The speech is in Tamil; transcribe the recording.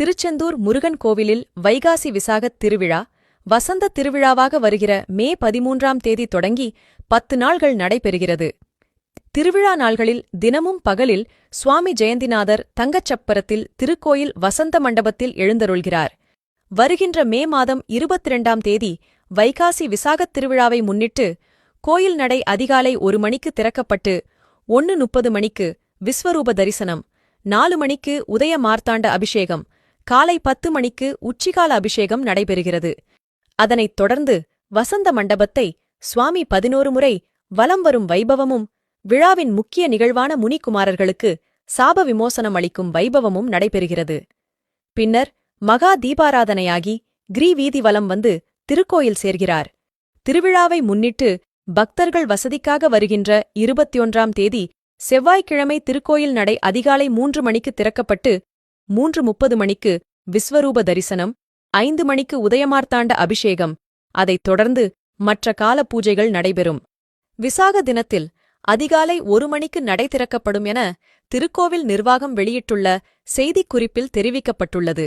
திருச்செந்தூர் முருகன் கோவிலில் வைகாசி விசாகத் திருவிழா வசந்த திருவிழாவாக வருகிற மே 13ஆம் தேதி தொடங்கி 10 நாள்கள் நடைபெறுகிறது. திருவிழா நாள்களில் தினமும் பகலில் சுவாமி ஜெயந்திநாதர் தங்கச்சப்பரத்தில் திருக்கோயில் வசந்த மண்டபத்தில் எழுந்தருள்கிறார். வருகின்ற மே மாதம் 22ஆம் தேதி வைகாசி விசாகத் திருவிழாவை முன்னிட்டு கோயில் நடை அதிகாலை 1 மணிக்கு திறக்கப்பட்டு 1:30 மணிக்கு விஸ்வரூப தரிசனம், 4 மணிக்கு உதய மார்த்தாண்ட அபிஷேகம், காலை 10 மணிக்கு உச்சிகால அபிஷேகம் நடைபெறுகிறது. அதனைத் தொடர்ந்து வசந்த மண்டபத்தை சுவாமி 11 முறை வலம் வரும் வைபவமும், விழாவின் முக்கிய நிகழ்வான முனிகுமாரர்களுக்கு சாப விமோசனம் அளிக்கும் வைபவமும் நடைபெறுகிறது. பின்னர் மகா தீபாராதனையாகி கிரிவீதி வலம் வந்து திருக்கோயில் சேர்கிறார். திருவிழாவை முன்னிட்டு பக்தர்கள் வசதிக்காக வருகின்ற 21ஆம் தேதி செவ்வாய்க்கிழமை திருக்கோயில் நடை அதிகாலை 3 மணிக்கு திறக்கப்பட்டு 3:30 மணிக்கு விஸ்வரூப தரிசனம், 5 மணிக்கு உதயமார்த்தாண்ட அபிஷேகம், அதைத் தொடர்ந்து மற்ற கால பூஜைகள் நடைபெறும். விசாக தினத்தில் அதிகாலை 1 மணிக்கு நடை திறக்கப்படும் என திருக்கோவில் நிர்வாகம் வெளியிட்டுள்ள செய்திக்குறிப்பில் தெரிவிக்கப்பட்டுள்ளது.